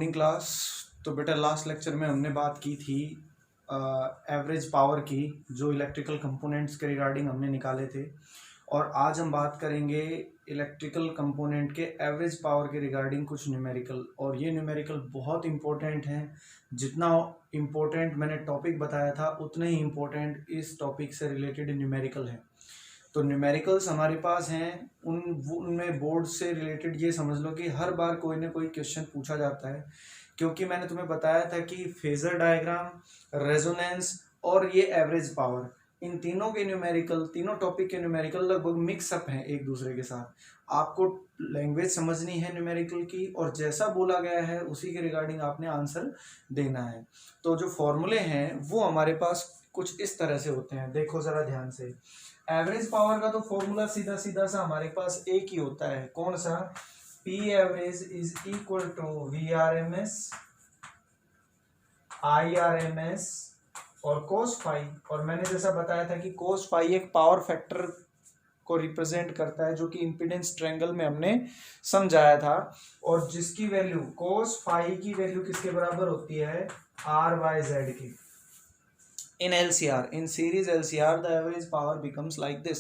Morning class. तो बेटा last lecture में हमने बात की थी एवरेज पावर की, जो इलेक्ट्रिकल कंपोनेंट्स के रिगार्डिंग हमने निकाले थे, और आज हम बात करेंगे इलेक्ट्रिकल कंपोनेंट के एवरेज पावर के रिगार्डिंग कुछ न्यूमेरिकल। और ये न्यूमेरिकल बहुत इंपॉर्टेंट हैं। जितना इम्पोर्टेंट मैंने टॉपिक बताया था उतने ही इम्पोर्टेंट इस टॉपिक से रिलेटेड न्यूमेरिकल हैं। तो न्यूमेरिकल्स हमारे पास हैं, उनमें बोर्ड से रिलेटेड ये समझ लो कि हर बार कोई ना कोई क्वेश्चन पूछा जाता है, क्योंकि मैंने तुम्हें बताया था कि फेजर डायग्राम, रेजोनेंस और ये एवरेज पावर, इन तीनों के न्यूमेरिकल, तीनों टॉपिक के न्यूमेरिकल लगभग मिक्सअप हैं एक दूसरे के साथ। आपको लैंग्वेज समझनी है न्यूमेरिकल की, और जैसा बोला गया है उसी के रिगार्डिंग आपने आंसर देना है। तो जो फॉर्मूले हैं वो हमारे पास कुछ इस तरह से होते हैं, देखो जरा ध्यान से। एवरेज पावर का तो फॉर्मूला सीधा सीधा सा हमारे पास एक ही होता है, कौन सा? P average is equal to VRMS IRMS और cos फाई। और मैंने जैसा बताया था कि cos फाई एक पावर फैक्टर को रिप्रेजेंट करता है, जो कि इम्पीडेंस ट्रायंगल में हमने समझाया था, और जिसकी वैल्यू cos फाई की वैल्यू किसके बराबर होती है? R/Z की। In LCR, in series LCR, the average power becomes like this।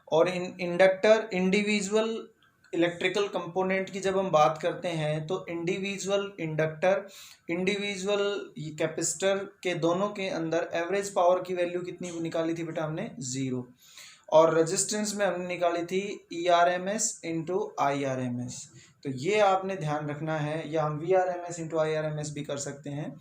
और इन इंडक्टर, इंडिविजुअल इलेक्ट्रिकल कंपोनेंट की जब हम बात करते हैं तो इंडिविजुअल इंडक्टर, इंडिविजुअल कैपेसिटर के दोनों के अंदर एवरेज पावर की वैल्यू कितनी निकाली थी बेटा हमने? 0। और रेजिस्टेंस में हमने निकाली थी ERMS इंटू IRMS। तो ये आपने ध्यान रखना है, या हम VRMS इंटू IRMS भी कर सकते हैं।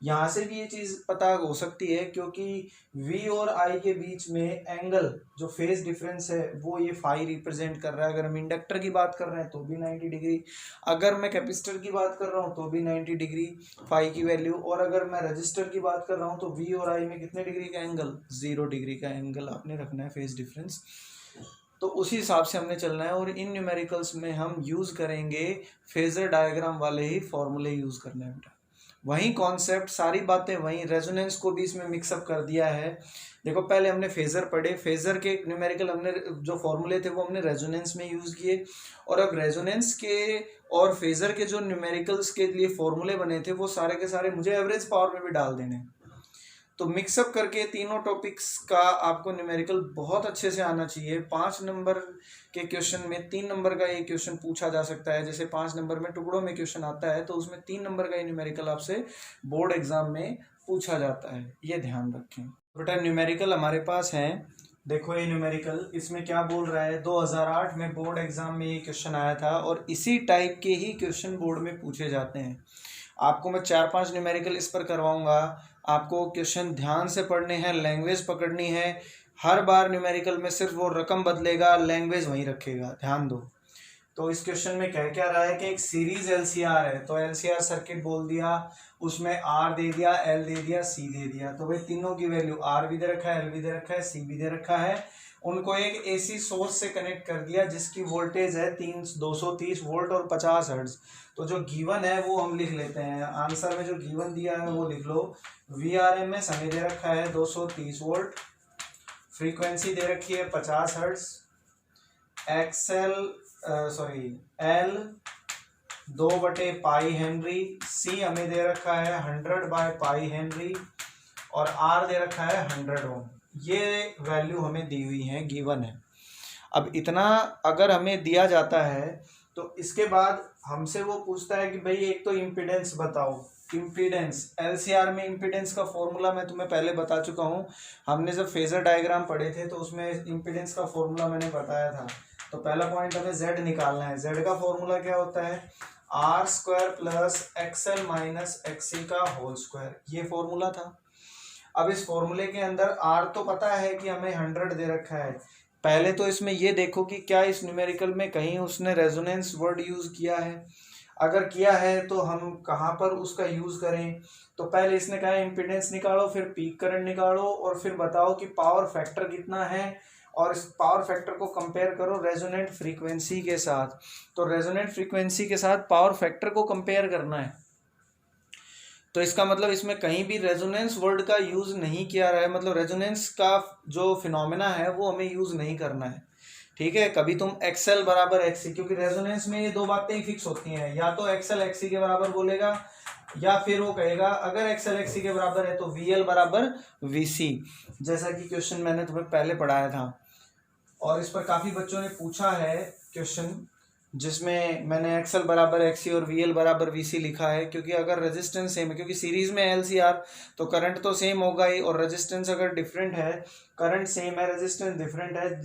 यहाँ से भी ये चीज़ पता हो सकती है, क्योंकि V और I के बीच में एंगल, जो फेज डिफरेंस है, वो ये फाई रिप्रेजेंट कर रहा है। अगर हम इंडक्टर की बात कर रहे हैं तो भी 90 डिग्री, अगर मैं कैपेसिटर की बात कर रहा हूँ तो भी 90 डिग्री फाई की वैल्यू, और अगर मैं रजिस्टर की बात कर रहा हूँ तो V और I में कितने डिग्री का एंगल? 0 डिग्री का एंगल आपने रखना है, फेज डिफरेंस। तो उसी हिसाब से हमने चलना है, और इन न्यूमेरिकल्स में हम यूज़ करेंगे फेजर डायग्राम वाले ही फॉर्मूले यूज़ करने हैं बेटा। वही कॉन्सेप्ट, सारी बातें वही, रेजोनेंस को भी इसमें मिक्सअप कर दिया है। देखो पहले हमने फेजर पढ़े, फेजर के न्यूमेरिकल हमने जो फॉर्मूले थे वो हमने रेजोनेंस में यूज़ किए, और अब रेजोनेंस के और फेजर के जो न्यूमेरिकल्स के लिए फॉर्मूले बने थे वो सारे के सारे मुझे एवरेज पावर में भी डाल देने। तो मिक्सअप करके तीनों टॉपिक्स का आपको न्यूमेरिकल बहुत अच्छे से आना चाहिए। 5 नंबर के क्वेश्चन में 3 नंबर का ये क्वेश्चन पूछा जा सकता है। जैसे 5 नंबर में टुकड़ों में क्वेश्चन आता है, तो उसमें 3 नंबर का ये न्यूमेरिकल आपसे बोर्ड एग्जाम में पूछा जाता है, ये ध्यान रखें बेटा। न्यूमेरिकल हमारे पास हैं, देखो ये न्यूमेरिकल, इसमें क्या बोल रहा है? 2008 में बोर्ड एग्जाम में ये क्वेश्चन आया था, और इसी टाइप के ही क्वेश्चन बोर्ड में पूछे जाते हैं। आपको मैं 4-5 न्यूमेरिकल इस पर करवाऊंगा। आपको क्वेश्चन ध्यान से पढ़ने हैं, लैंग्वेज पकड़नी है। हर बार न्यूमेरिकल में सिर्फ वो रकम बदलेगा, लैंग्वेज वहीं रखेगा, ध्यान दो। तो इस क्वेश्चन में कह क्या रहा है कि एक सीरीज LCR है, तो LCR सर्किट बोल दिया, उसमें R दे दिया, L दे दिया, C दे दिया। तो भाई तीनों की वैल्यू, R भी दे रखा है, L भी दे रखा है, C भी दे रखा है। उनको एक AC सोर्स से कनेक्ट कर दिया, जिसकी वोल्टेज है 230 वोल्ट और 50 हर्ट्ज। तो जो गिवन है वो हम लिख लेते हैं, आंसर में जो गिवन दिया है वो लिख लो। VRMS हमें दे रखा है 230 वोल्ट, फ्रीक्वेंसी दे रखी है 50 हर्ट्ज, L 2/पाई हेनरी, C हमें दे रखा है 100/पाई हेनरी, और R दे रखा है 100 ओम। ये वैल्यू हमें दी हुई है, गिवन है। अब इतना अगर हमें दिया जाता है तो इसके बाद हमसे वो पूछता है कि भाई एक तो इम्पीडेंस बताओ। इम्पीडेंस, LCR में इम्पीडेंस का फॉर्मूला मैं तुम्हें पहले बता चुका हूँ। हमने जब फेजर डायग्राम पढ़े थे तो उसमें इम्पीडेंस का फॉर्मूला मैंने बताया था। तो पहला पॉइंट हमें Z निकालना है। Z का फॉर्मूला क्या होता है? R² + XL - XC का होल स्क्वायर, ये फॉर्मूला था। अब इस फॉर्मूले के अंदर R तो पता है कि हमें 100 दे रखा है। पहले तो इसमें ये देखो कि क्या इस न्यूमेरिकल में कहीं उसने रेजोनेंस वर्ड यूज़ किया है। अगर किया है तो हम कहाँ पर उसका यूज़ करें? तो पहले इसने कहा इम्पीडेंस निकालो, फिर पीक करंट निकालो, और फिर बताओ कि पावर फैक्टर कितना है, और इस पावर फैक्टर को कंपेयर करो रेजोनेंट फ्रीक्वेंसी के साथ। तो रेजोनेंट फ्रीक्वेंसी के साथ पावर फैक्टर को कंपेयर करना है। तो इसका मतलब इसमें कहीं भी रेजोनेंस वर्ड का यूज़ नहीं किया रहा है, मतलब रेजोनेंस का जो फिनोमेना है वो हमें यूज़ नहीं करना है। ठीक है। कभी तुम एक्सएल बराबर एक्सी, क्योंकि रेजोनेंस में ये दो बातें ही फिक्स होती हैं, या तो एक्सएल एक्सी के बराबर बोलेगा या फिर वो कहेगा अगर एक्सएल एक्सी के बराबर है तो वीएल बराबर वीसी, जैसा कि क्वेश्चन मैंने तुम्हें पहले पढ़ाया था। और इस पर काफी बच्चों ने पूछा है क्वेश्चन, जिसमें मैंने एक्सएल बराबर एक्सी और वीएल बराबर वीसी लिखा है, क्योंकि अगर रेजिस्टेंस सेम है, क्योंकि सीरीज में एलसीआर तो करंट तो सेम होगा ही, और रेजिस्टेंस अगर डिफरेंट है, करंट सेम है, रेजिस्टेंस डिफरेंट है,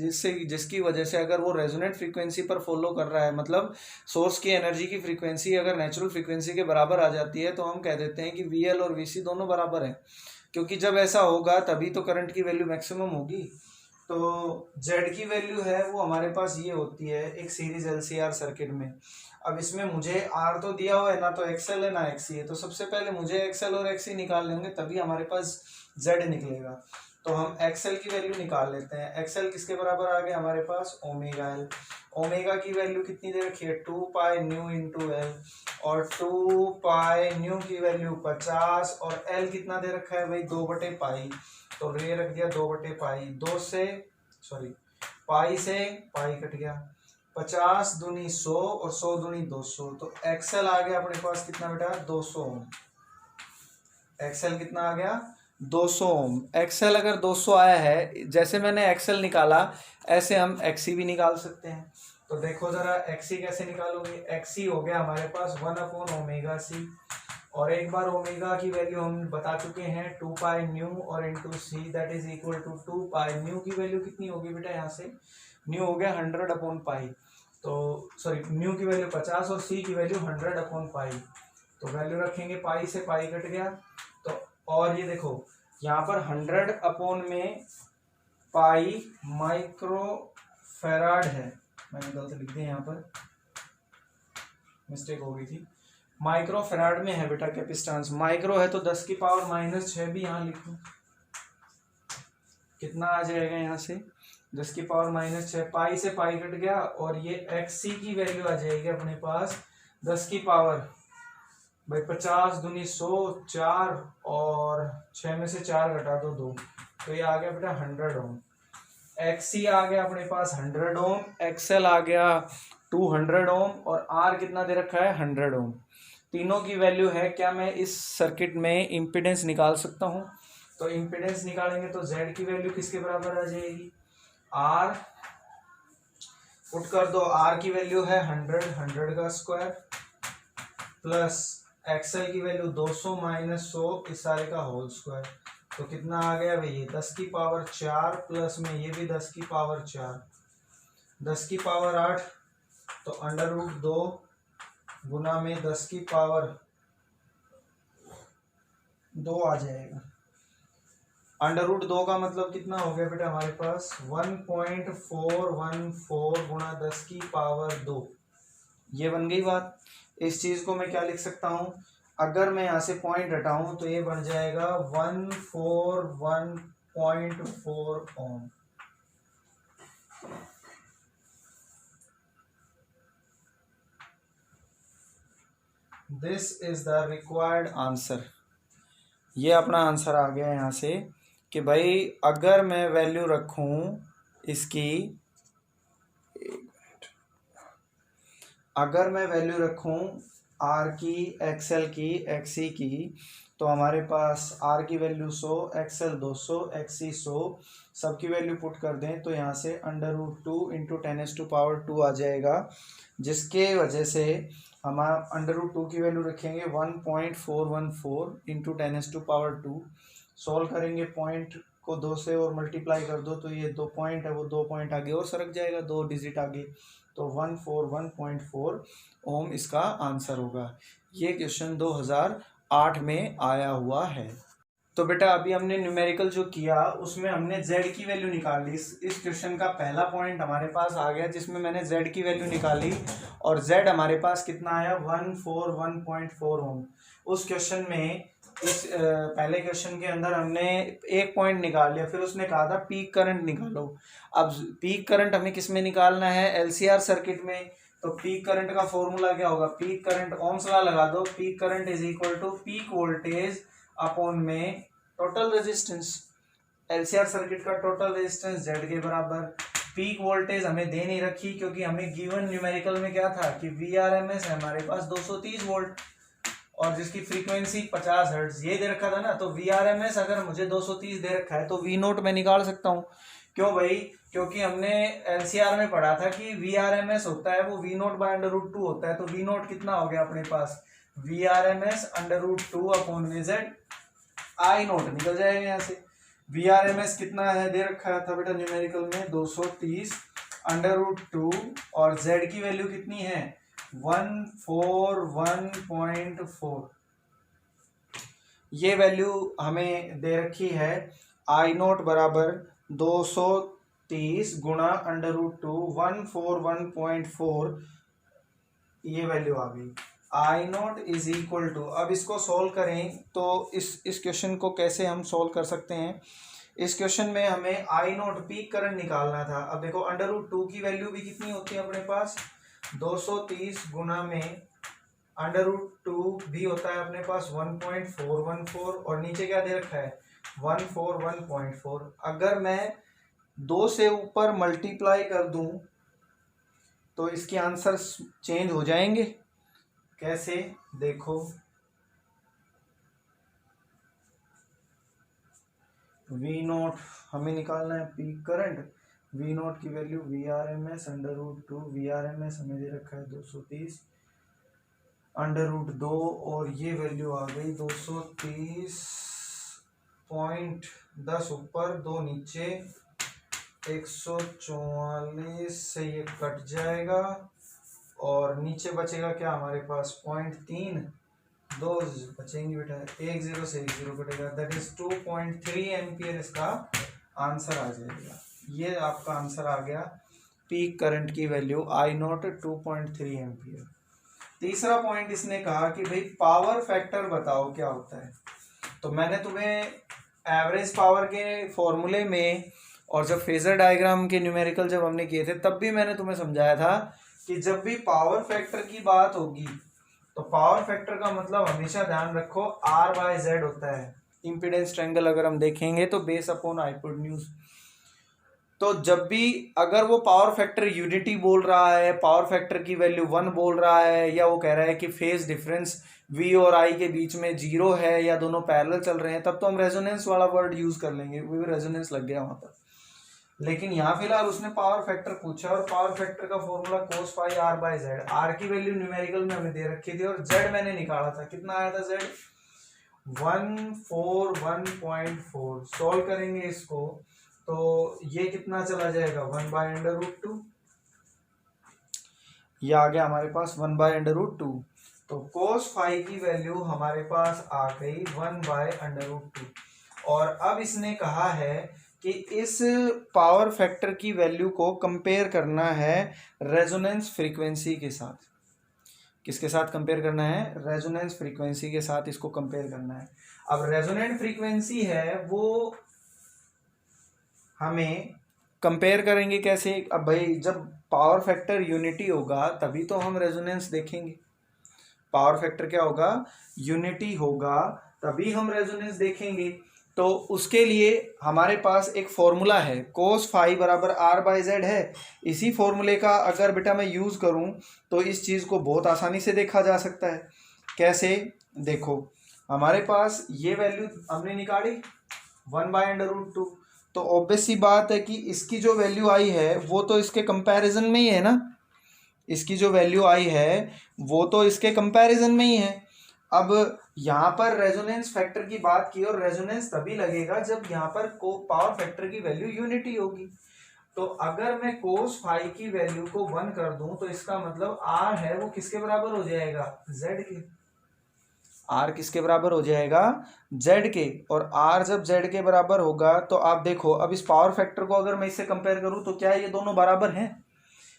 जिसकी वजह से अगर वो रेजोनेंट फ्रीक्वेंसी पर फॉलो कर रहा है, मतलब सोर्स की एनर्जी की फ्रीक्वेंसी अगर नेचुरल फ्रीक्वेंसी के बराबर आ जाती है, तो हम कह देते हैं कि वीएल और वीसी दोनों बराबर है, क्योंकि जब ऐसा होगा तभी तो करंट की वैल्यू मैक्सिमम होगी। तो Z की वैल्यू है वो हमारे पास ये होती है एक सीरीज LCR सर्किट में। अब इसमें मुझे R तो दिया हुआ है, ना तो XL है ना XC है, तो सबसे पहले मुझे XL और XC निकालने होंगे, तभी हमारे पास Z निकलेगा। तो हम XL की वैल्यू निकाल लेते हैं। XL किसके बराबर आ गया हमारे पास, ओमेगा L। ओमेगा की वैल्यू कितनी दे रखी है, 2 पाई न्यू इंटू L, और 2 पाई न्यू की वैल्यू 50, और L कितना दे रखा है भाई, 2/पाई, तो ये रख दिया 2/पाई, पाई से पाई कट गया, 50 दूनी 100 और 100 दूनी 200, तो एक्सएल आ गया अपने पास कितना बेटा, 200 ओम। एक्सएल कितना आ गया, 200 ओम। एक्सएल अगर 200 आया है, जैसे मैंने एक्सएल निकाला ऐसे हम एक्सी भी निकाल सकते हैं। तो देखो जरा एक्सी कैसे निकालोगे। एक्सी हो गया हमारे पास 1/ओमेगा c, और एक बार ओमेगा की वैल्यू हम बता चुके हैं 2 पाई न्यू और into C, that is equal to 2 pi. Nu की वैल्यू कितनी होगी बेटा, यहाँ से न्यू हो गया 100/पाई, तो सॉरी न्यू की वैल्यू 50 और सी की वैल्यू 100/पाई, तो वैल्यू रखेंगे, पाई से पाई कट गया। तो और ये देखो यहाँ पर 100 में पाई माइक्रो फेराड है, मैंने गलत लिख दिया, यहाँ पर मिस्टेक हो गई थी, माइक्रो फेराड में है बेटा कैपेसिटेंस। माइक्रो है तो 10 की पावर -6 भी यहाँ लिख दूं, कितना आ जाएगा यहाँ से, 10 की पावर -6, पाई से पाई कट गया, और ये एक्सी की वैल्यू आ जाएगी अपने पास 10 की पावर भाई 50 दूनी 100, 4 और 6 में से 4 घटा दो 2, तो ये आ गया बेटा 100 ओम। एक्सी आ गया अपने पास 100 ओम, एक्सएल आ गया 200 ओम, और आर कितना दे रखा है 100 ओम। तीनों की वैल्यू है। क्या मैं इस सर्किट में इम्पीडेंस निकाल सकता हूं, तो इम्पीडेंस निकालेंगे तो Z की वैल्यू किसके बराबर आ जाएगी, R, पुट कर दो, R की वैल्यू है 100 का स्क्वायर, प्लस XL की वैल्यू 200 माइनस 100 इस सारे का होल स्क्वायर, तो कितना आ गया भाई, 10 की पावर 4, प्लस में ये भी 10 की पावर 4, 10 की पावर 8, तो √2 गुना में 10 की पावर 2 आ जाएगा। √2 का मतलब कितना हो गया बेटा हमारे पास, 1.414 गुना 10 की पावर 2, ये बन गई बात। इस चीज को मैं क्या लिख सकता हूं, अगर मैं यहाँ से पॉइंट हटाऊं तो ये बन जाएगा 141.4 ohm. This is the required answer. ये अपना आंसर आ गया यहाँ से कि भाई अगर मैं वैल्यू रखूं इसकी, अगर मैं वैल्यू रखूं आर की, एक्सएल की, एक्सी की, तो हमारे पास आर की वैल्यू 100, एक्सएल 200, एक्सी 100, सबकी वैल्यू पुट कर दें तो यहाँ से √2 इंटू 10⁻² आ जाएगा, जिसके वजह से हमारा √2 की वैल्यू रखेंगे 1.414 इंटू 10⁻²। सॉल्व करेंगे, पॉइंट को 2 से और मल्टीप्लाई कर दो, तो ये 2 पॉइंट है वो 2 पॉइंट आगे और सरक जाएगा, 2 डिजिट आगे, तो 141.4 ओम इसका आंसर होगा। ये क्वेश्चन 2008 में आया हुआ है। तो बेटा अभी हमने न्यूमेरिकल जो किया उसमें हमने Z की वैल्यू निकाल ली। इस क्वेश्चन का पहला पॉइंट हमारे पास आ गया जिसमें मैंने Z की वैल्यू निकाली, और Z हमारे पास कितना आया, 141.4 ओम। उस क्वेश्चन में इस पहले क्वेश्चन के अंदर हमने एक पॉइंट निकाल लिया, फिर उसने कहा था पीक करंट निकालो। अब पीक करंट हमें किस में निकालना है, LCR सर्किट में। तो पीक करंट का फॉर्मूला क्या होगा, पीक करंट, ओम्स लॉ लगा दो, peak current is equal to peak voltage upon में टोटल रेजिस्टेंस। LCR सर्किट का टोटल रेजिस्टेंस Z के बराबर, पीक वोल्टेज हमें दे नहीं रखी क्योंकि हमें गिवन न्यूमेरिकल में क्या था कि VRMS है हमारे पास 230 वोल्ट और जिसकी फ्रीक्वेंसी 50 हर्ट्ज ये दे रखा था ना। तो VRMS अगर मुझे 230 दे रखा है तो V नोट में निकाल सकता हूँ। क्यों भाई? क्योंकि हमने LCR में पढ़ा था कि VRMS होता है वो V नोट बाय √2 होता है। तो V नोट कितना हो गया अपने पास? VRMS √2 upon VZ I note निकल जाएगा यहाँ से। VRMS कितना है दे रखा था बेटा न्यूमेरिकल में 230 √2 और Z की वैल्यू कितनी है 141.4। ये वैल्यू हमें दे रखी है I नोट बराबर 230 गुणा √2 141.4 ये वैल्यू आ गई। I naught is equal to, अब इसको सॉल्व करें तो इस क्वेश्चन को कैसे हम सॉल्व कर सकते हैं। इस क्वेश्चन में हमें I नोट पीक करंट निकालना था। अब देखो √2 की वैल्यू भी कितनी होती है अपने पास 230 गुना में √2 भी होता है अपने पास 1.414 और नीचे क्या दे रखा है 141.4। अगर मैं 2 से ऊपर मल्टीप्लाई कर दूं तो इसके आंसर चेंज हो जाएंगे। कैसे देखो, V नोट हमें निकालना है पीक करंट। V नोट की वैल्यू VRMS √2 VRMS हमें दे रखा है 230 √2 और ये वैल्यू आ गई 230.10 ऊपर 2 नीचे 144 से ये कट जाएगा और नीचे बचेगा क्या हमारे पास 0.3 2 बचेंगे बेटा 10 से 10 कटेगा दैट इज 2.3 एम्पियर इसका आंसर आ जाएगा। ये आपका आंसर आ गया पीक करंट की वैल्यू I नोट 2.3 एम्पियर। तीसरा पॉइंट इसने कहा कि भाई पावर फैक्टर बताओ क्या होता है। तो मैंने तुम्हें एवरेज पावर के फॉर्मूले में और जब फेजर डायग्राम के न्यूमेरिकल जब हमने किए थे तब भी मैंने तुम्हें समझाया था कि जब भी पावर फैक्टर की बात होगी तो पावर फैक्टर का मतलब हमेशा ध्यान रखो R/Z होता है। इम्पीडेंस ट्रायंगल अगर हम देखेंगे तो बेस अपॉन हाइपोटेन्यूज। तो जब भी अगर वो पावर फैक्टर यूनिटी बोल रहा है, पावर फैक्टर की वैल्यू 1 बोल रहा है, या वो कह रहा है कि फेज डिफरेंस V और I के बीच में 0 है या दोनों पैरेलल चल रहे हैं, तब तो हम रेजोनेंस वाला वर्ड यूज कर लेंगे। वो रेजोनेंस लग गया वहां पर। लेकिन यहाँ फिलहाल उसने पावर फैक्टर पूछा और पावर फैक्टर का formula cos phi R/Z। R की वैल्यू न्यूमेरिकल में हमें दे रखी थी और Z मैंने निकाला था। कितना आया था Z 141.4। सॉल्व करेंगे इसको तो ये कितना चला जाएगा 1/√2। ये आ गया हमारे पास 1/√2। तो cos phi की वैल्यू हमारे पास आ गई 1/√2। और अब इसने कहा है कि इस पावर फैक्टर की वैल्यू को कंपेयर करना है रेजोनेंस फ्रीक्वेंसी के साथ। किसके साथ कंपेयर करना है? रेजोनेंस फ्रीक्वेंसी के साथ इसको कंपेयर करना है। अब रेजोनेंट फ्रीक्वेंसी है वो हमें कंपेयर करेंगे कैसे? अब भाई जब पावर फैक्टर यूनिटी होगा तभी तो हम रेजोनेंस देखेंगे। पावर फैक्टर क्या होगा? यूनिटी होगा तभी हम रेजोनेंस देखेंगे। तो उसके लिए हमारे पास एक फॉर्मूला है cos phi बराबर R/Z है। इसी फॉर्मूले का अगर बेटा मैं यूज करूं तो इस चीज को बहुत आसानी से देखा जा सकता है। कैसे देखो, हमारे पास ये वैल्यू हमने निकाली 1/√2। तो ऑब्वियस सी बात है कि इसकी जो वैल्यू आई है वो तो इसके कंपैरिजन में ही है ना। इसकी जो वैल्यू आई है वो तो इसके कंपैरिजन में ही है। अब यहाँ पर रेजोनेंस फैक्टर की बात की और रेजोनेंस तभी लगेगा जब यहाँ पर पावर फैक्टर की वैल्यू यूनिटी होगी। तो अगर मैं cos phi की वैल्यू को 1 कर दूं तो इसका मतलब R है वो किसके बराबर हो जाएगा? Z के। R किसके बराबर हो जाएगा? Z के। और R जब Z के बराबर होगा तो आप देखो, अब इस पावर फैक्टर को अगर मैं इससे कंपेयर करूं तो क्या ये दोनों बराबर हैं?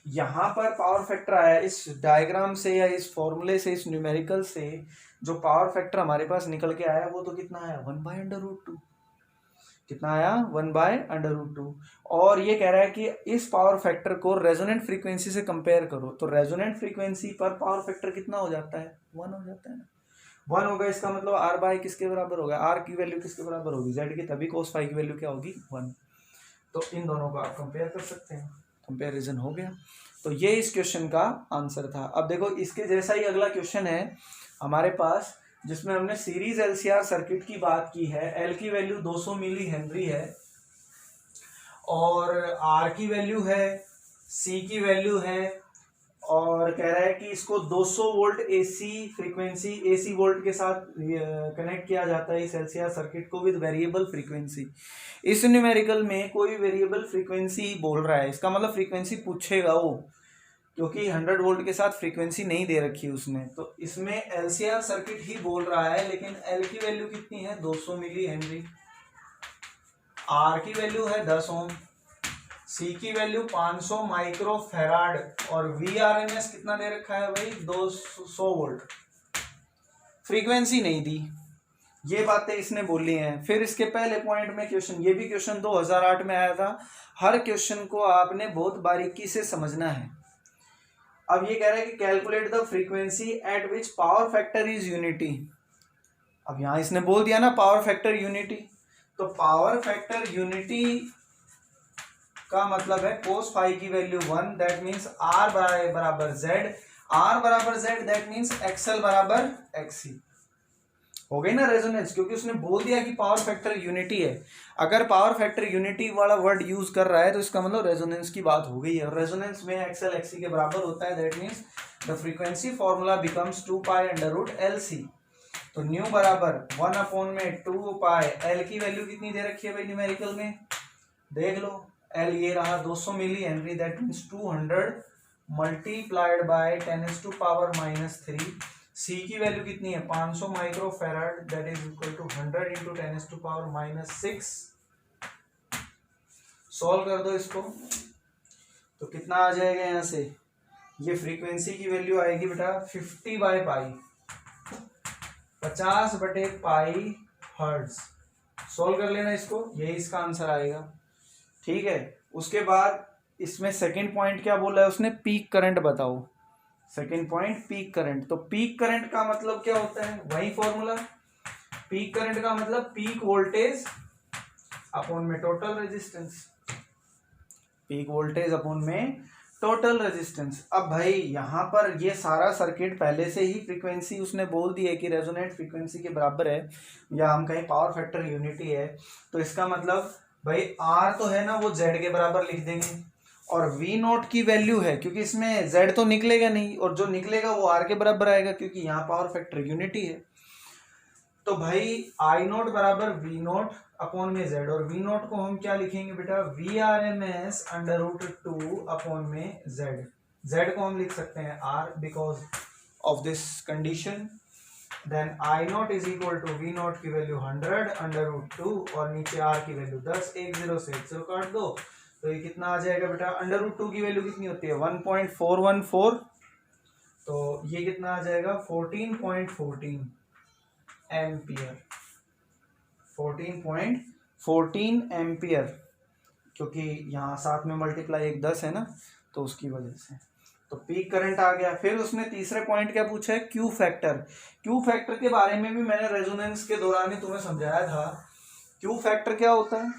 यहाँ पर पावर फैक्टर आया इस डायग्राम से या इस फॉर्मूले से, इस न्यूमेरिकल से जो पावर फैक्टर हमारे पास निकल के आया वो तो कितना आया 1/√2। कितना आया 1/√2। और ये कह रहा है कि इस पावर फैक्टर को रेजोनेंट फ्रीक्वेंसी से कंपेयर करो। तो रेजोनेंट फ्रीक्वेंसी पर पावर फैक्टर कितना हो जाता है? 1 हो जाता है ना। 1 होगा इसका मतलब R/ किसके बराबर होगा? R की वैल्यू किसके बराबर होगी? Z की। तभी cos phi की वैल्यू क्या होगी? 1। तो इन दोनों को आप कंपेयर कर सकते हैं। कंपैरिजन हो गया। तो ये इस क्वेश्चन का आंसर था। अब देखो इसके जैसा ही अगला क्वेश्चन है हमारे पास, जिसमें हमने सीरीज एलसीआर सर्किट की बात की है। एल की वैल्यू 200 मिली हेनरी है और आर की वैल्यू है, सी की वैल्यू है, और कह रहा है कि इसको 200 volt AC frequency, AC volt के साथ कनेक्ट किया जाता है इस एलसीआर सर्किट को विद वेरिएबल फ्रीक्वेंसी। इस न्यूमेरिकल में कोई वेरिएबल फ्रीक्वेंसी बोल रहा है, इसका मतलब फ्रीक्वेंसी पूछेगा वो, क्योंकि 100 वोल्ट के साथ फ्रीक्वेंसी नहीं दे रखी उसने। तो इसमें एलसीआर सर्किट ही बोल रहा है, लेकिन एल की वैल्यू कितनी है 200 मिली हेनरी, आर की वैल्यू है 10 ओम, सी की वैल्यू 500 माइक्रो फेराड, और वीआरएमएस कितना दे रखा है भाई 200 वोल्ट। फ्रीक्वेंसी नहीं दी, ये बातें इसने बोली हैं। फिर इसके पहले पॉइंट में क्वेश्चन, ये भी क्वेश्चन 2008 में आया था। हर क्वेश्चन को आपने बहुत बारीकी से समझना है। अब ये कह रहा है कि calculate the frequency eight which power factor is unity. अब यहां इसने बोल दिया ना पावर फैक्टर यूनिटी, तो पावर फैक्टर यूनिटी का मतलब है कोस फाई की वैल्यू 1, दैट मीन्स आर बराबर जेड, आर बराबर जेड दैट मीन्स एक्सएल बराबर एक्सी। हो गई ना रेजोनेंस, क्योंकि उसने बोल दिया कि पावर फैक्टर यूनिटी है। अगर पावर फैक्टर यूनिटी वाला वर्ड यूज कर रहा है तो इसका मतलब रेजोनेंस की बात हो गई है, और रेजोनेंस में एक्सएल एक्सी के बराबर होता है, that means the frequency formula becomes 2 pi under root L C. तो न्यू बराबर 1 अपॉन में 2 पाई, एल की वैल्यू कितनी दे रखी है भाई न्यूमेरिकल में, देख लो, एल ये रहा 200 milli henry, that means 200 multiplied by 10⁻⁻3। C की वैल्यू कितनी है 500 micro farad, that is equal to 100 into 10⁻⁻6। Solve कर दो इसको, तो कितना आ जाएगा यहाँ से, ये फ्रीक्वेंसी की वैल्यू आएगी बेटा 50 बाय पाई, 50 बटे पाई हर्ट्ज। सॉल्व कर लेना इसको, यही इसका आंसर आएगा। ठीक है, उसके बाद इसमें सेकंड पॉइंट क्या बोला है उसने, पीक करंट बताओ। सेकंड पॉइंट पीक करंट, तो पीक करंट का मतलब क्या होता है, वही फॉर्मूला। पीक करंट का मतलब पीक वोल्टेज अपॉन में total resistance, peak voltage upon में टोटल रेजिस्टेंस। अब भाई यहाँ पर ये सारा सर्किट पहले से ही फ्रीक्वेंसी उसने बोल दी है कि रेजोनेंट फ्रीक्वेंसी के बराबर है, या हम कहीं पावर फैक्टर यूनिटी है, तो इसका मतलब भाई आर तो है ना वो जेड के बराबर लिख देंगे, और वी नोट की वैल्यू है, क्योंकि इसमें जेड तो निकलेगा नहीं, और जो निकलेगा वो आर के बराबर आएगा, क्योंकि यहाँ पावर फैक्टर यूनिटी है। तो भाई आई नोट बराबर वी नोट अपॉन में जेड, और वी नोट को हम क्या लिखेंगे बेटा, V R M S under root 2 upon में जेड। जेड को हम लिख सकते हैं R because of this condition. Then I naught is equal to V naught की वैल्यू 100 अंडर रूट 2, और नीचे आर की वैल्यू 10, 1 0 से 1 0 काट दो, तो ये कितना आ जाएगा बेटा, अंडर रूट 2 की वैल्यू कितनी होती है 1.414, तो ये कितना आ जाएगा 14.14 एम्पियर, 14.14 एम्पियर, क्योंकि यहाँ साथ में मल्टीप्लाई 1 10 है ना, तो उसकी वजह से। तो पीक करंट आ गया। फिर उसने तीसरे पॉइंट क्या पूछा है, क्यू फैक्टर। क्यू फैक्टर के बारे में भी मैंने रेजोनेंस के दौरान ही तुम्हें समझाया था। क्यू फैक्टर क्या होता है,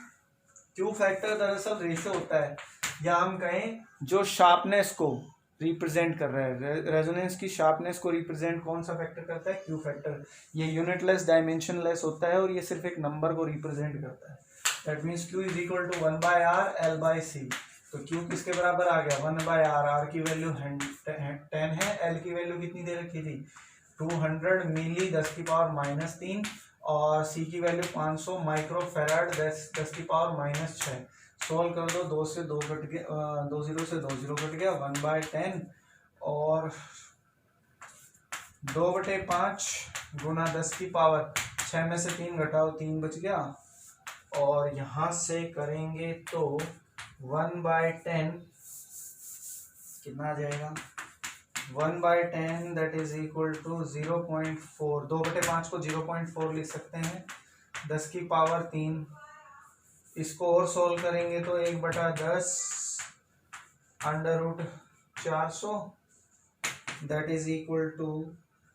क्यू फैक्टर दरअसल रेशो होता है, या हम कहें जो शार्पनेस को रिप्रेजेंट कर रहा है, रेजोनेंस की शार्पनेस को रिप्रेजेंट कौन सा फैक्टर करता है, क्यू फैक्टर। ये यूनिटलेस डायमेंशनलेस होता है, और ये सिर्फ एक नंबर को रिप्रेजेंट करता है। That means Q is equal to 1/r L/c। तो क्यू किसके बराबर आ गया 1/r, आर की वैल्यू 10 है, एल की वैल्यू कितनी दे रखी थी 200 मिली 10⁻⁻3, और सी की वैल्यू 500 माइक्रो फेराड 10⁻⁻6। सोल्व कर दो, 2 से 2 कट गया, 2 0 से 2 0 कट गया, 1/10, और 2/5 गुना 10⁻6 में से 3 घटाओ 3 बच गया, और यहाँ से करेंगे तो 1/10 कितना आ जाएगा 1/10 दैट इज इक्वल टू 0.4, 2/5 को 0.4 लिख सकते हैं, 10⁻3। इसको और सोल्व करेंगे तो 1/10 under root 400 that is equal to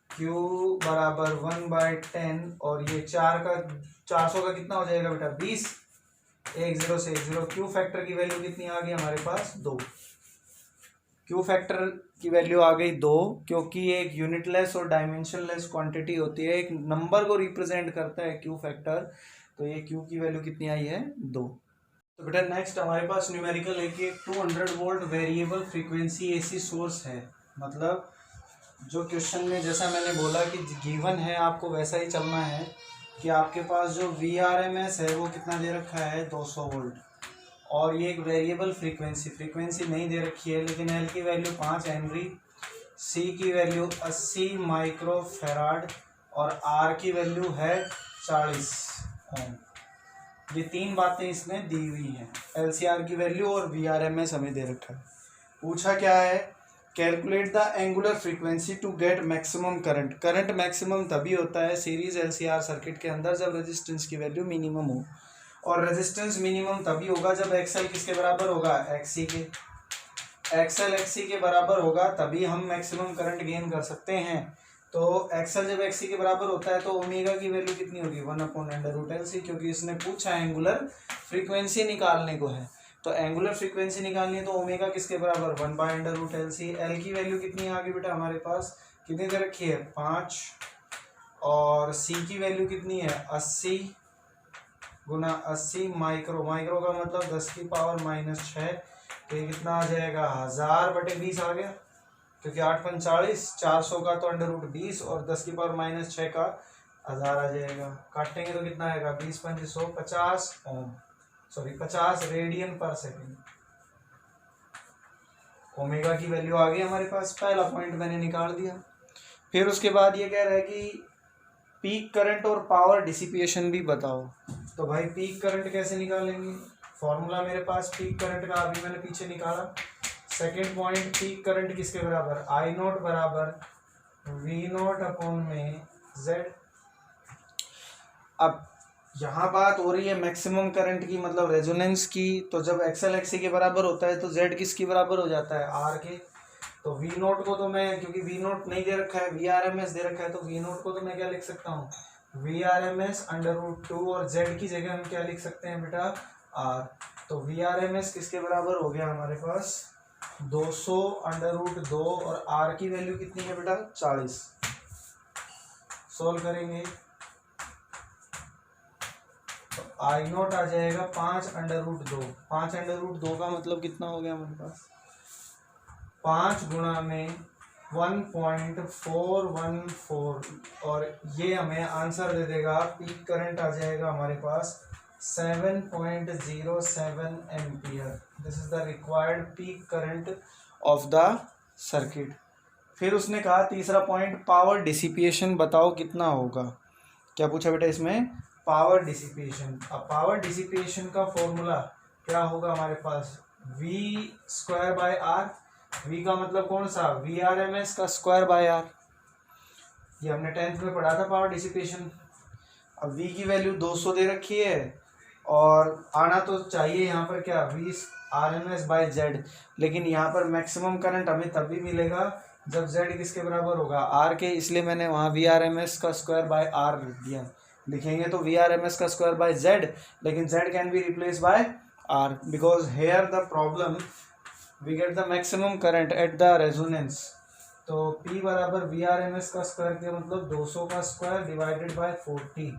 Q बराबर 1/10, और ये 400 का कितना हो जाएगा बेटा 20, 10 से 10। क्यू फैक्टर की वैल्यू कितनी आ गई हमारे पास 2। क्यू फैक्टर की वैल्यू आ गई 2, क्योंकि ये एक यूनिटलेस और डायमेंशनलेस क्वांटिटी होती है, एक नंबर को रिप्रेजेंट करता है क्यू फैक्टर। तो ये क्यू की वैल्यू कितनी आई है 2। तो बेटा नेक्स्ट हमारे पास न्यूमेरिकल है कि 200 volt variable frequency AC source है। मतलब जो क्वेश्चन में जैसा मैंने बोला कि गिवन है, आपको वैसा ही चलना है कि आपके पास जो VRMS है वो कितना दे रखा है 200 वोल्ट, और ये एक वेरिएबल फ्रीक्वेंसी नहीं दे रखी है, लेकिन एल की वैल्यू 5 हेनरी, सी की वैल्यू 80 माइक्रो फेराड और आर की वैल्यू है 40 ओम। ये तीन बातें इसमें दी हुई हैं, LCR की वैल्यू और VRMS हमें दे रखा है। पूछा क्या है, calculate the angular frequency to get maximum current. Current maximum तभी होता है सीरीज LCR सर्किट के अंदर जब रेजिस्टेंस की वैल्यू मिनिमम हो, और रेजिस्टेंस मिनिमम तभी होगा जब एक्सएल किसके बराबर होगा, एक्सी के। एक्सएल एक्सी के बराबर होगा तभी हम मैक्सिमम करंट गेन कर सकते हैं। तो एक्सएल जब एक्सी के बराबर होता है तो ओमेगा की वैल्यू कितनी होगी 1/√LC, क्योंकि इसने पूछा एंगुलर फ्रीक्वेंसी निकालने को है। तो एंगुलर फ्रीक्वेंसी निकालनी है तो ओमेगा किसके बराबर 1/√LC। एल की वैल्यू कितनी आ गई बेटा हमारे पास, कितनी दे रखी है 5, और सी की वैल्यू कितनी है 80 गुना 80 माइक्रो, माइक्रो का मतलब 10 की पावर -6, तो ये कितना आ जाएगा 1000/20 आ गया, क्योंकि 8 × 40, 400 का तो √20 और 10 की पावर -6 का 1000 आ जाएगा। काटेंगे तो कितना आएगा 20 × 5 100, 50 ओम, सॉरी 50 रेडियन पर सेकेंड। ओमेगा की वैल्यू आ गई हमारे पास, पहला पॉइंट मैंने निकाल दिया। फिर उसके बाद ये कह रहा है कि पीक करंट और पावर डिसिपिएशन भी बताओ। तो भाई पीक करंट कैसे निकालेंगे, फॉर्मूला मेरे पास पीक करंट का अभी मैंने पीछे निकाला। सेकेंड पॉइंट, पीक करंट किसके बराबर, I0 बराबर V0/Z। अब यहाँ बात हो रही है मैक्सिमम करंट की, मतलब रेजोनेंस की। तो जब एक्सएल एक्सी के बराबर होता है तो Z किसके बराबर हो जाता है, R के। तो V0 को तो मैं, क्योंकि V0 नहीं दे रखा है, VRMS दे रखा है, तो V0 को तो मैं क्या लिख सकता हूँ VRMS/2, और Z की जगह हम क्या लिख सकते हैं बेटा R। तो VRMS किसके बराबर हो गया हमारे पास 200/2, और R की वैल्यू कितनी है बेटा 40। सोल्व करेंगे तो I0 आ जाएगा 5/2। 5/2 का मतलब कितना हो गया हमारे पास 5 गुणा में 1.414, और ये हमें आंसर दे देगा, पीक करंट आ जाएगा हमारे पास 7.07 ampere. This is the required peak current of the circuit. फिर उसने कहा तीसरा पॉइंट, पावर डिसिपिएशन बताओ कितना होगा। क्या पूछा बेटा इसमें, पावर डिसिपिएशन। अब पावर डिसिपिएशन का फॉर्मूला क्या होगा हमारे पास, V²/R। V का मतलब कौन सा, VRMS का स्क्वायर/R। ये हमने 10th में पढ़ा था पावर डिसिपेशन। अब V की वैल्यू 200 दे रखी है, और आना तो चाहिए यहाँ पर क्या VRMS/Z, लेकिन यहाँ पर मैक्सिमम करंट हमें तभी मिलेगा जब Z किसके बराबर होगा R के, इसलिए मैंने वहाँ VRMS का स्क्वायर/R दिया। लिखेंगे तो VRMS का स्क्वायर/Z, लेकिन Z can be replace by R, because here the problem we get the maximum current at the resonance। तो P बराबर VRMS का स्क्वायर के मतलब 200 का square divided by 40,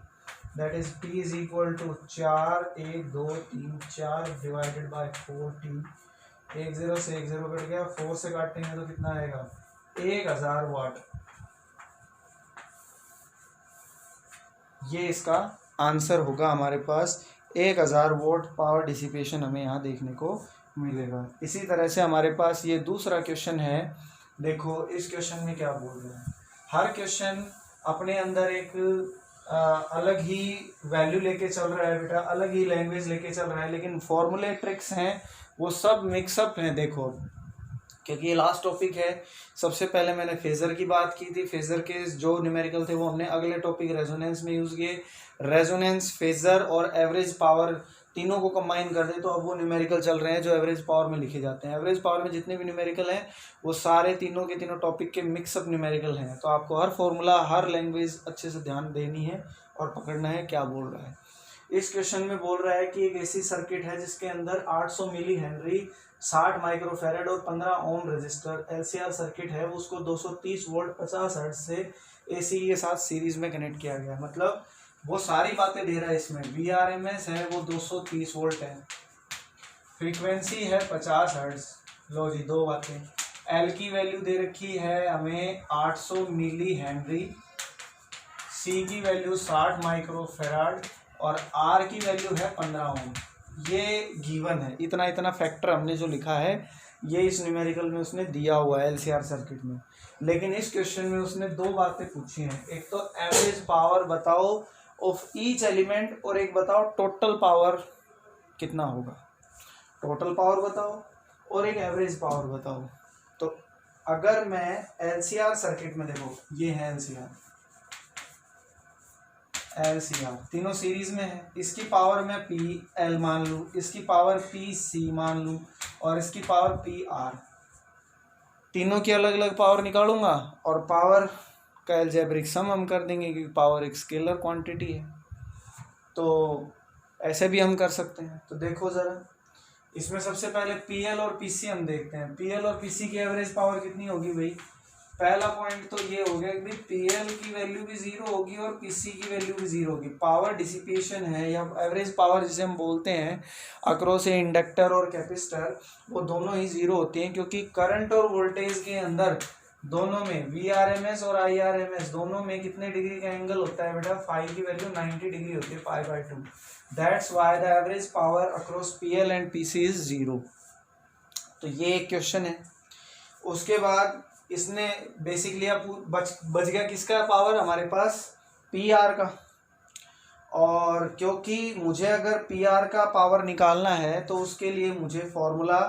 that is P is equal to 4 1 2 3 4 divided by 40। 10 से 10 cut गया, 4 से काटेंगे तो कितना आएगा 1000 वाट। ये इसका आंसर होगा हमारे पास, 1000 वोल्ट पावर डिसिपेशन हमें यहाँ देखने को मिलेगा। इसी तरह से हमारे पास ये दूसरा क्वेश्चन है। देखो इस क्वेश्चन में क्या बोल रहे हैं, हर क्वेश्चन अपने अंदर एक अलग ही वैल्यू लेके चल रहा है बेटा, अलग ही लैंग्वेज लेके चल रहा है, लेकिन फॉर्मूले ट्रिक्स हैं वो सब मिक्सअप हैं। देखो क्योंकि ये लास्ट टॉपिक है, सबसे पहले मैंने फेजर की बात की थी, फेजर के जो न्यूमेरिकल थे वो हमने अगले टॉपिक रेजोनेंस में यूज़ किए। रेजोनेंस, फेजर और एवरेज पावर तीनों को कंबाइन कर दे तो अब वो न्यूमेरिकल चल रहे हैं जो एवरेज पावर में लिखे जाते हैं। एवरेज पावर में जितने भी न्यूमेरिकल हैं वो सारे तीनों के तीनों टॉपिक के मिक्सअप न्यूमेरिकल हैं। तो आपको हर फॉर्मूला, हर लैंग्वेज अच्छे से ध्यान देनी है और पकड़ना है क्या बोल रहा है। इस क्वेश्चन में बोल रहा है कि एक ऐसी सर्किट है जिसके अंदर 800 मिली हेनरी, 60 माइक्रोफैराड और 15 ओम रेजिस्टर एलसीआर सर्किट है, उसको 230 वोल्ट 50 हर्ट्ज से एसी के साथ सीरीज में कनेक्ट किया गया। मतलब वो सारी बातें दे रहा है इसमें। वीआरएमएस है वो 230 वोल्ट है, फ्रीक्वेंसी है 50 हर्ट्ज। लो जी, दो बातें। एल की वैल्यू दे रखी है हमें 800 मिली हेनरी, सी की वैल्यू 60 माइक्रोफैराड और आर की वैल्यू है 15 ओम। ये गिवन है, इतना इतना फैक्टर हमने जो लिखा है ये इस न्यूमेरिकल में उसने दिया हुआ है एलसीआर सर्किट में। लेकिन इस क्वेश्चन में उसने दो बातें पूछी हैं, एक तो एवरेज पावर बताओ ऑफ ईच एलिमेंट और एक बताओ टोटल पावर कितना होगा। टोटल पावर बताओ और एक एवरेज पावर बताओ। तो अगर मैं एलसीआर सर्किट में, देखो ये है एलसीआर तीनों सीरीज में है, इसकी पावर मैं पी एल मान लूँ, इसकी पावर पी सी मान लूँ और इसकी पावर पी आर। तीनों की अलग अलग पावर निकालूंगा और पावर का अलजेब्रिक सम हम कर देंगे क्योंकि पावर एक स्केलर क्वांटिटी है। तो ऐसे भी हम कर सकते हैं। तो देखो ज़रा, इसमें सबसे पहले पीएल और पीसी हम देखते हैं। पीएल और पीसी की एवरेज पावर कितनी होगी भाई। पहला पॉइंट तो ये हो गया कि पीएल की वैल्यू भी जीरो होगी और पीसी की वैल्यू भी जीरो होगी। पावर डिसिपेशन है या एवरेज पावर जिसे हम बोलते हैं अक्रॉस ए इंडक्टर और कैपेसिटर, वो दोनों ही जीरो होती हैं क्योंकि करंट और वोल्टेज के अंदर दोनों में वीआरएमएस और आईआरएमएस दोनों में कितने डिग्री का एंगल होता है बेटा, फाई की वैल्यू 90 डिग्री होती है, pi. That's why the average power across PL and PC is zero. तो ये एक क्वेश्चन है। उसके बाद इसने बेसिकली अब बच गया किसका पावर, हमारे पास पी आर का। और क्योंकि मुझे अगर पी आर का पावर निकालना है तो उसके लिए मुझे फॉर्मूला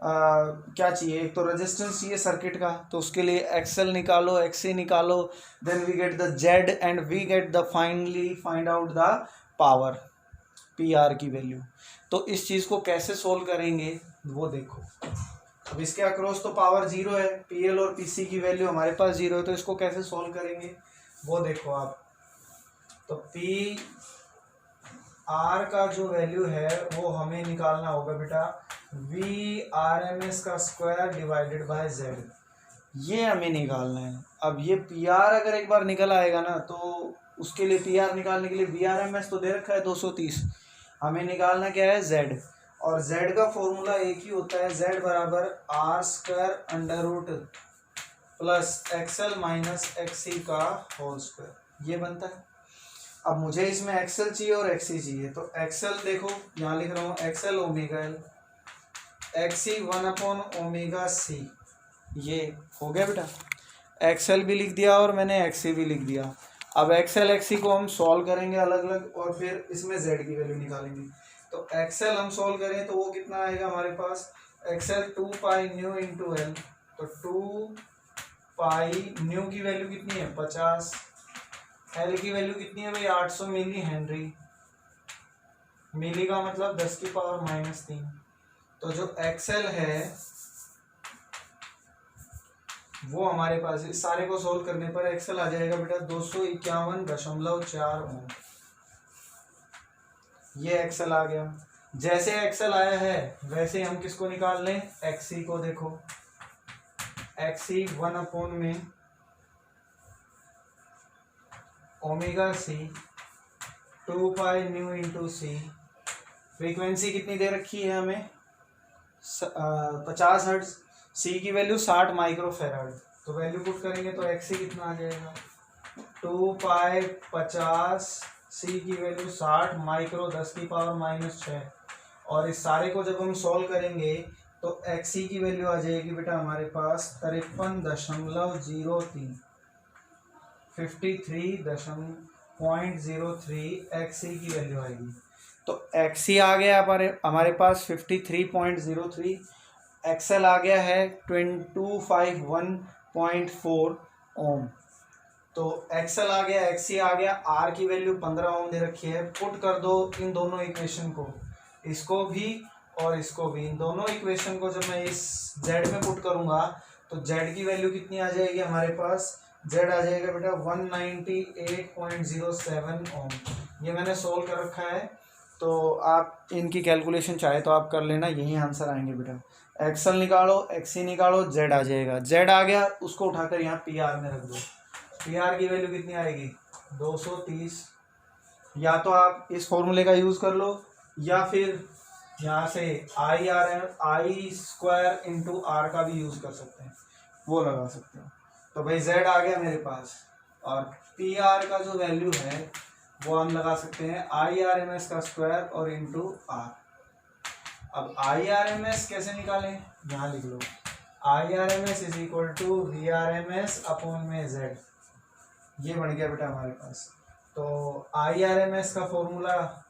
क्या चाहिए, एक तो रेजिस्टेंस चाहिए सर्किट का, तो उसके लिए एक्सएल निकालो, एक्सी निकालो, then we get the Z and we get the find out the power P R की वैल्यू। तो इस चीज़ को कैसे सोल्व करेंगे वो देखो। अब इसके अक्रॉस तो पावर जीरो है, पीएल और पीसी की वैल्यू हमारे पास जीरो है, तो इसको कैसे सोल्व करेंगे वो देखो आप। तो पी आर का जो वैल्यू है वो हमें निकालना होगा बेटा वी आर एम एस का स्क्वायर डिवाइडेड बाय जेड, ये हमें निकालना है। अब ये पी आर अगर एक बार निकल आएगा ना तो उसके लिए पी आर निकालने के लिए वी आर एम एस तो दे रखा है 230, हमें निकालना क्या है जेड, और z का फॉर्मूला एक ही होता है, z बराबर R square under root plus X L minus X C का होल स्क्वायर, ये बनता है। अब मुझे इसमें एक्सएल चाहिए और एक्सी चाहिए, तो एक्सएल देखो यहाँ लिख रहा हूँ एक्सएल ओमेगा एल, एक्सी 1/ओमेगा सी, ये हो गया बेटा। एक्सएल भी लिख दिया और मैंने एक्सी भी लिख दिया। अब एक्सएल एक्सी को हम सॉल्व करेंगे अलग अलग और फिर इसमें z की वैल्यू निकालेंगे। तो एक्सएल हम सॉल्व करें तो वो कितना आएगा हमारे पास, XL 2 pi nu into L, तो 2 पाई न्यू की वैल्यू कितनी है 50, एल की वैल्यू कितनी है भाई 800 मिली हेनरी, मिली का मतलब 10 की पावर -3। तो जो एक्सएल है वो हमारे पास इस सारे को सोल्व करने पर एक्सएल आ जाएगा बेटा 251.4 ओम। ये एक्सएल आ गया। जैसे एक्सएल आया है वैसे हम किसको निकाल लें, एक्सी को। देखो एक्सी 1 में omega C 2 pi nu into C, frequency कितनी दे रखी है हमें 50 हर्ट्ज, सी की वैल्यू 60 माइक्रोफैराड, तो वैल्यू पुट करेंगे तो एक्सी कितना आ जाएगा 2 पाई 50, सी की वैल्यू 60 माइक्रो 10 की पावर -6, और इस सारे को जब हम सॉल्व करेंगे तो एक्सी की वैल्यू आ जाएगी बेटा हमारे पास 53.03, 53.03 एक्सी की वैल्यू आएगी। तो एक्सी आ गया हमारे पास 53.03, एक्सएल आ गया है 251.4 ओम। तो एक्सएल आ गया, एक्सी आ गया, आर की वैल्यू 15 ओम दे रखी है। पुट कर दो इन दोनों इक्वेशन को, इसको भी और इसको भी, इन दोनों इक्वेशन को जब मैं इस जेड में पुट करूंगा तो जेड की वैल्यू कितनी आ जाएगी हमारे पास, जेड आ जाएगा बेटा 198.07 ओम। ये मैंने सोल्व कर रखा है तो आप इनकी कैलकुलेशन चाहे तो आप कर लेना, यही आंसर आएंगे बेटा। एक्सएल निकालो, एक्सी निकालो, जेड आ जाएगा। जेड आ गया, उसको उठाकर यहाँ पी आर में रख दो। पी आर की वैल्यू कितनी आएगी 230। या तो आप इस फॉर्मूले का यूज़ कर लो, या फिर यहाँ से आई स्क्वायर इंटू आर का भी यूज़ कर सकते हैं, वो लगा सकते हो। तो भाई जेड आ गया मेरे पास, और पी आर का जो वैल्यू है वो हम लगा सकते हैं आई आर एम एस का स्क्वायर और इंटू आर। अब आई आर एम एस कैसे निकालें, यहाँ लिख लो, I R M S is equal to V R M S upon में जेड। ये बन गया बेटा हमारे पास। तो आई आर एम एस का फॉर्मूला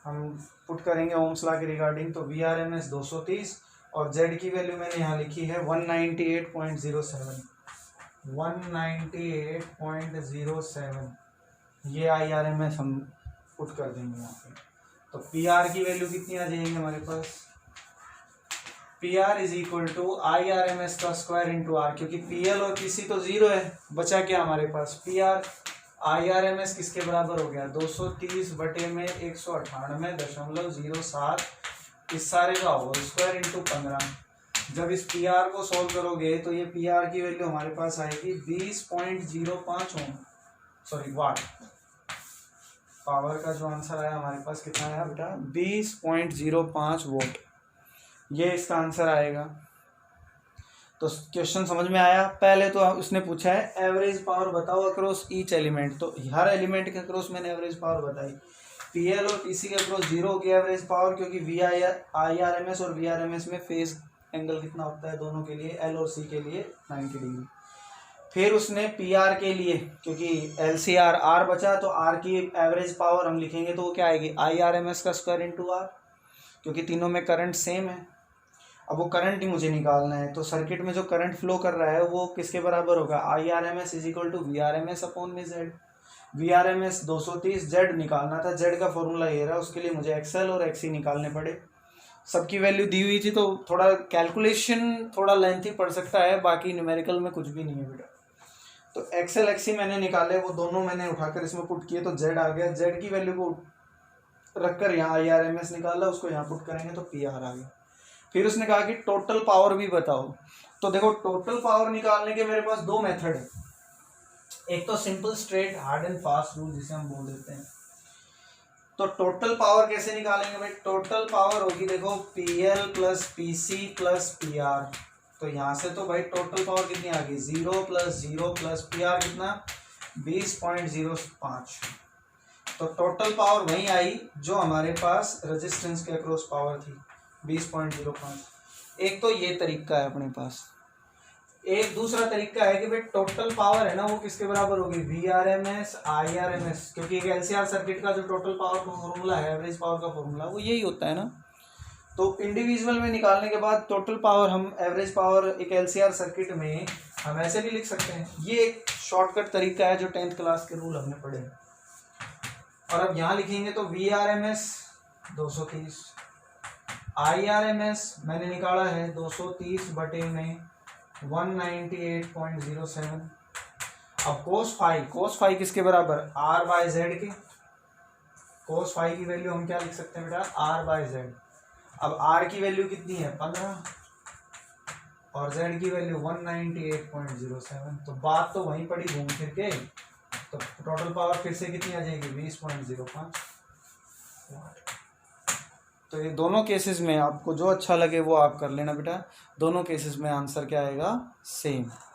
हम पुट करेंगे ओम्स लॉ के रिगार्डिंग, तो वी आर एम एस 230 और जेड की वैल्यू मैंने यहाँ लिखी है 198.07। 198.07 ये आई आर एम एस हम पुट कर देंगे यहाँ पे। तो पी आर की वैल्यू कितनी आ जाएगी हमारे पास, P R is equal to I R M S का स्क्वायर इंटू आर, क्योंकि पी एल और पी सी तो जीरो है, बचा क्या हमारे पास P R. I R M S किसके बराबर हो गया 230 बटे में 198.07, इस सारे का होगा स्क्वायर इंटू 15। जब इस पी आर को सॉल्व करोगे तो ये पी आर की वैल्यू हमारे पास आएगी 20.05 ओम, सॉरी वाट। पावर का जो आंसर आया हमारे पास कितना आया बेटा 20.05 वोल्ट, ये इसका आंसर आएगा। तो क्वेश्चन समझ में आया। पहले तो उसने पूछा है एवरेज पावर बताओ अक्रॉस ईच एलिमेंट, तो हर एलिमेंट के अक्रॉस मैंने एवरेज पावर बताई। पीएल और पीसी के अक्रॉस जीरो होगी एवरेज पावर, क्योंकि V I R M S और वी आर एम एस में फेज एंगल कितना होता है दोनों के लिए, एल और सी के लिए 90 डिग्री। फिर उसने पी आर के लिए, क्योंकि एल सी आर आर बचा, तो आर की एवरेज पावर हम लिखेंगे तो वो क्या आएगी आई आर एम एस का स्क्वायर इंटू आर, क्योंकि तीनों में करंट सेम है। अब वो करंट ही मुझे निकालना है, तो सर्किट में जो करंट फ्लो कर रहा है वो किसके बराबर होगा I R M S is equal to V R M S upon में Z. V R M S 230, Z निकालना था, जेड का फॉर्मूला ये रहा, उसके लिए मुझे एक्सएल और एक्सी निकालने पड़े। सबकी वैल्यू दी हुई थी, तो थोड़ा कैलकुलेशन थोड़ा लेंथी पड़ सकता है, बाकी न्यूमेरिकल में कुछ भी नहीं है बेटा। तो एक्सएल एक्सी मैंने निकाले, वो दोनों मैंने उठाकर इसमें पुट किए, तो जेड आ गया। जेड की वैल्यू को रखकर यहाँ आई आर एम एस निकाला, उसको यहाँ पुट करेंगे तो पी आर आ गया। फिर उसने कहा कि टोटल पावर भी बताओ। तो देखो टोटल पावर निकालने के मेरे पास दो मेथड है, एक तो simple straight hard and fast rule जिसे हम बोल देते हैं। तो टोटल पावर कैसे निकालेंगे भाई, टोटल पावर होगी देखो P L plus P C plus P R. तो यहाँ से तो भाई टोटल पावर कितनी आ गई 0 प्लस 0 प्लस पी आर कितना 20.05। तो टोटल पावर वही आई जो हमारे पास रेजिस्टेंस के अक्रॉस पावर थी 20.05। एक तो ये तरीका है अपने पास। एक दूसरा तरीका है कि भाई टोटल पावर है ना वो किसके बराबर होगी V R M S I R M S, क्योंकि एक एलसीआर सर्किट का जो टोटल पावर का फॉर्मूला है, एवरेज पावर का फॉर्मूला, वो यही होता है ना। तो इंडिविजुअल में निकालने के बाद टोटल पावर, हम एवरेज पावर एक एलसीआर सर्किट में हम ऐसे भी लिख सकते हैं। ये एक शॉर्टकट तरीका है जो 10th क्लास के रूल हमने पढ़े। और अब यहाँ लिखेंगे तो V R M S 230, I R M S मैंने निकाला है 230 बटे में 198.07। अब कोस फाई किसके बराबर आर बाय जेड के। कोस फाई की वैल्यू हम क्या लिख सकते हैं बेटा आर बाय जेड। अब आर की वैल्यू कितनी है 15 और जेड की वैल्यू 198.07। तो बात तो वहीं पड़ी घूम फिर के। तो टोटल पावर फिर से कितनी आ जाएगी 20.05। तो ये दोनों केसेस में आपको जो अच्छा लगे वो आप कर लेना बेटा, दोनों केसेस में आंसर क्या आएगा सेम।